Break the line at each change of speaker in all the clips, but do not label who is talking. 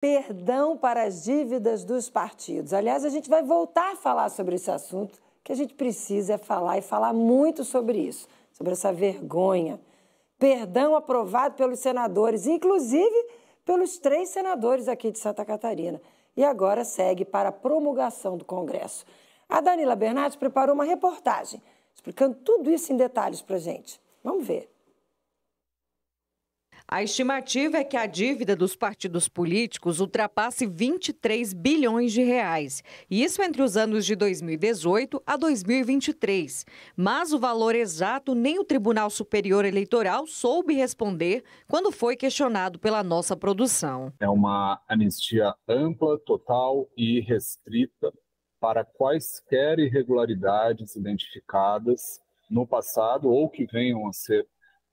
Perdão para as dívidas dos partidos. Aliás, a gente vai voltar a falar sobre esse assunto, que a gente precisa falar e falar muito sobre isso, sobre essa vergonha. Perdão aprovado pelos senadores, inclusive pelos 3 senadores aqui de Santa Catarina. E agora segue para a promulgação do Congresso. A Danila Bernardi preparou uma reportagem explicando tudo isso em detalhes para a gente. Vamos ver.
A estimativa é que a dívida dos partidos políticos ultrapasse 23 bilhões de reais. Isso entre os anos de 2018 a 2023. Mas o valor exato nem o Tribunal Superior Eleitoral soube responder quando foi questionado pela nossa produção.
É uma anistia ampla, total e restrita para quaisquer irregularidades identificadas no passado ou que venham a ser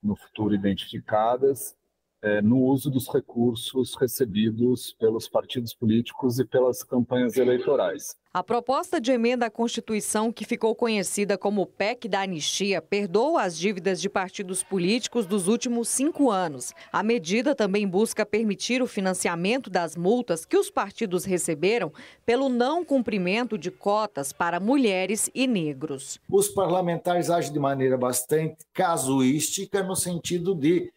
no futuro identificadas no uso dos recursos recebidos pelos partidos políticos e pelas campanhas eleitorais.
A proposta de emenda à Constituição, que ficou conhecida como PEC da Anistia, perdoa as dívidas de partidos políticos dos últimos 5 anos. A medida também busca permitir o financiamento das multas que os partidos receberam pelo não cumprimento de cotas para mulheres e negros.
Os parlamentares agem de maneira bastante casuística no sentido de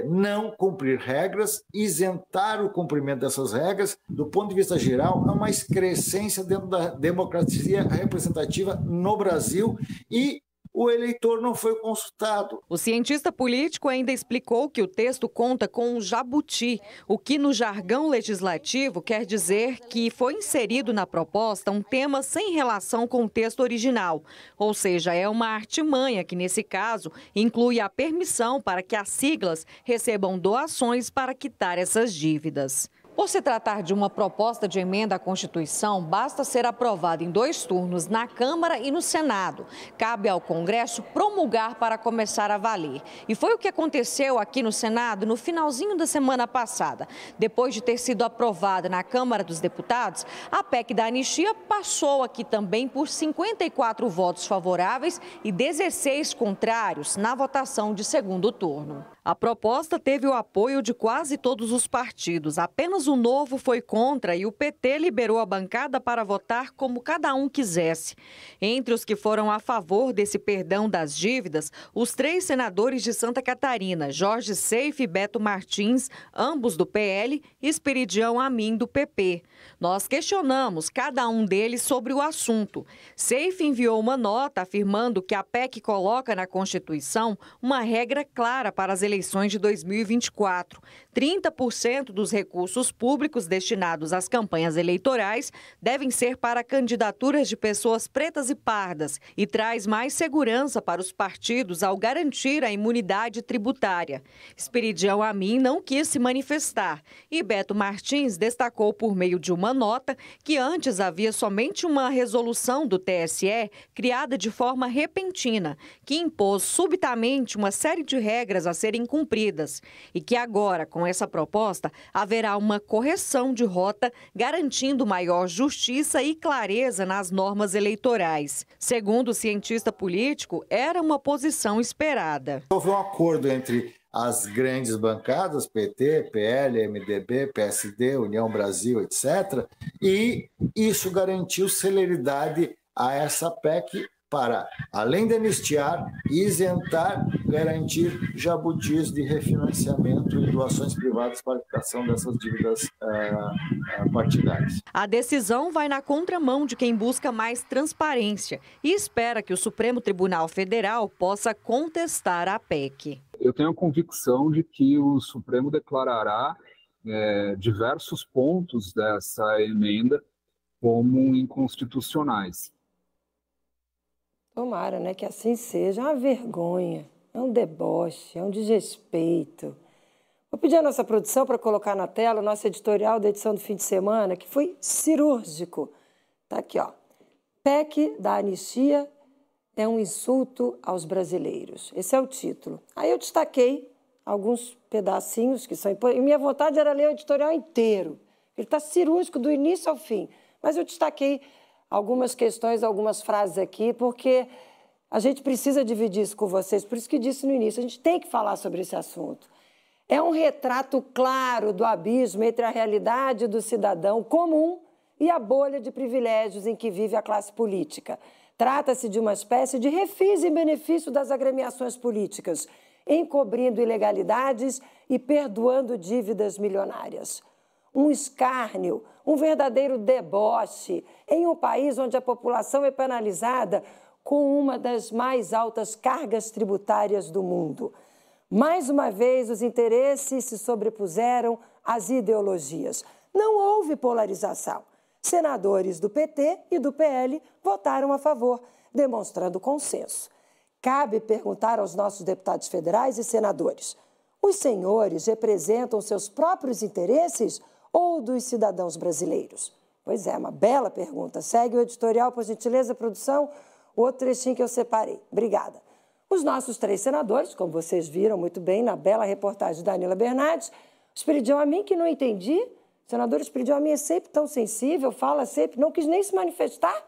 não cumprir regras, isentar o cumprimento dessas regras. Do ponto de vista geral, há uma excrescência dentro da democracia representativa no Brasil e o eleitor não foi consultado.
O cientista político ainda explicou que o texto conta com um jabuti, o que no jargão legislativo quer dizer que foi inserido na proposta um tema sem relação com o texto original. Ou seja, é uma artimanha que, nesse caso, inclui a permissão para que as siglas recebam doações para quitar essas dívidas. Por se tratar de uma proposta de emenda à Constituição, basta ser aprovada em 2 turnos na Câmara e no Senado. Cabe ao Congresso promulgar para começar a valer. E foi o que aconteceu aqui no Senado no finalzinho da semana passada. Depois de ter sido aprovada na Câmara dos Deputados, a PEC da Anistia passou aqui também por 54 votos favoráveis e 16 contrários na votação de segundo turno. A proposta teve o apoio de quase todos os partidos. Apenas o Novo foi contra e o PT liberou a bancada para votar como cada um quisesse. Entre os que foram a favor desse perdão das dívidas, os 3 senadores de Santa Catarina, Jorge Seife e Beto Martins, ambos do PL, e Esperidião Amin, do PP. Nós questionamos cada um deles sobre o assunto. Seife enviou uma nota afirmando que a PEC coloca na Constituição uma regra clara para as eleições de 2024. 30% dos recursos públicos destinados às campanhas eleitorais devem ser para candidaturas de pessoas pretas e pardas e traz mais segurança para os partidos ao garantir a imunidade tributária. Esperidião Amin não quis se manifestar e Beto Martins destacou por meio de uma nota que antes havia somente uma resolução do TSE criada de forma repentina, que impôs subitamente uma série de regras a serem cumpridas e que agora, com essa proposta, haverá uma correção de rota, garantindo maior justiça e clareza nas normas eleitorais. Segundo o cientista político, era uma posição esperada.
Houve um acordo entre as grandes bancadas, PT, PL, MDB, PSD, União Brasil, etc., e isso garantiu celeridade a essa PEC para, além de anistiar, isentar, garantir jabutis de refinanciamento e doações privadas para a quitação dessas dívidas partidárias.
A decisão vai na contramão de quem busca mais transparência e espera que o Supremo Tribunal Federal possa contestar a PEC.
Eu tenho a convicção de que o Supremo declarará diversos pontos dessa emenda como inconstitucionais.
Tomara, né, que assim seja. É uma vergonha, é um deboche, é um desrespeito. Vou pedir à nossa produção para colocar na tela o nosso editorial da edição do fim de semana, que foi cirúrgico. Está aqui, ó. PEC da Anistia é um insulto aos brasileiros. Esse é o título. Aí eu destaquei alguns pedacinhos que são importantes. E minha vontade era ler o editorial inteiro. Ele está cirúrgico do início ao fim. Mas eu destaquei algumas questões, algumas frases aqui, porque a gente precisa dividir isso com vocês. Por isso que disse no início, a gente tem que falar sobre esse assunto. É um retrato claro do abismo entre a realidade do cidadão comum e a bolha de privilégios em que vive a classe política. Trata-se de uma espécie de refis em benefício das agremiações políticas, encobrindo ilegalidades e perdoando dívidas milionárias. Um escárnio, um verdadeiro deboche em um país onde a população é penalizada com uma das mais altas cargas tributárias do mundo. Mais uma vez, os interesses se sobrepuseram às ideologias. Não houve polarização. Senadores do PT e do PL votaram a favor, demonstrando consenso. Cabe perguntar aos nossos deputados federais e senadores: os senhores representam seus próprios interesses ou dos cidadãos brasileiros? Pois é, uma bela pergunta. Segue o editorial, por gentileza, produção, o outro trechinho que eu separei. Obrigada. Os nossos 3 senadores, como vocês viram muito bem na bela reportagem da Danila Bernardes, Esperidião Amin, que não entendi. O senador Esperidião Amin é sempre tão sensível, fala sempre, não quis nem se manifestar.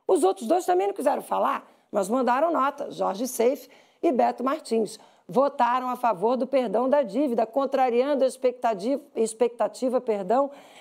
Os outros 2 também não quiseram falar, mas mandaram nota. Jorge Seife e Beto Martins votaram a favor do perdão da dívida, contrariando a expectativa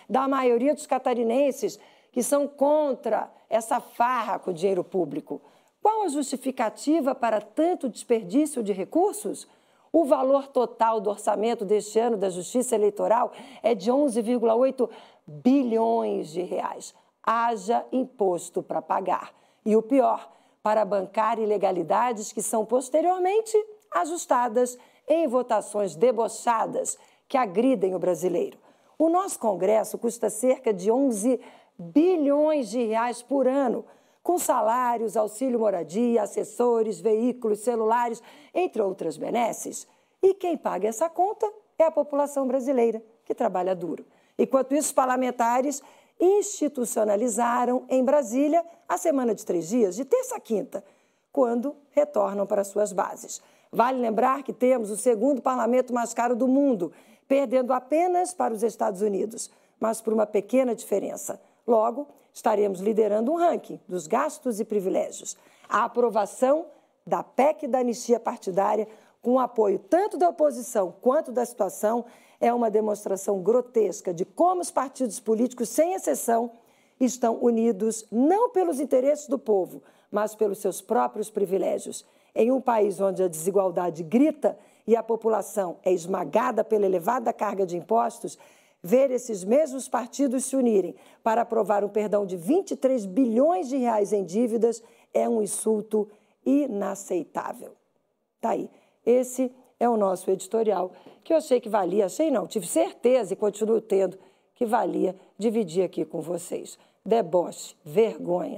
da maioria dos catarinenses, que são contra essa farra com o dinheiro público. Qual a justificativa para tanto desperdício de recursos? O valor total do orçamento deste ano da Justiça Eleitoral é de 11,8 bilhões de reais. Haja imposto para pagar. E o pior, para bancar ilegalidades que são posteriormente ajustadas em votações debochadas que agridem o brasileiro. O nosso Congresso custa cerca de 11 bilhões de reais por ano, com salários, auxílio moradia, assessores, veículos, celulares, entre outras benesses. E quem paga essa conta é a população brasileira, que trabalha duro. Enquanto isso, os parlamentares institucionalizaram em Brasília a semana de 3 dias, de terça a quinta, quando retornam para suas bases. Vale lembrar que temos o 2º parlamento mais caro do mundo, perdendo apenas para os Estados Unidos, mas por uma pequena diferença. Logo, estaremos liderando um ranking dos gastos e privilégios. A aprovação da PEC da anistia partidária, com o apoio tanto da oposição quanto da situação, é uma demonstração grotesca de como os partidos políticos, sem exceção, estão unidos não pelos interesses do povo, mas pelos seus próprios privilégios. Em um país onde a desigualdade grita e a população é esmagada pela elevada carga de impostos, ver esses mesmos partidos se unirem para aprovar um perdão de 23 bilhões de reais em dívidas é um insulto inaceitável. Tá aí. Esse é o nosso editorial, que eu achei que valia, tive certeza e continuo tendo que valia dividir aqui com vocês. Deboche, vergonha.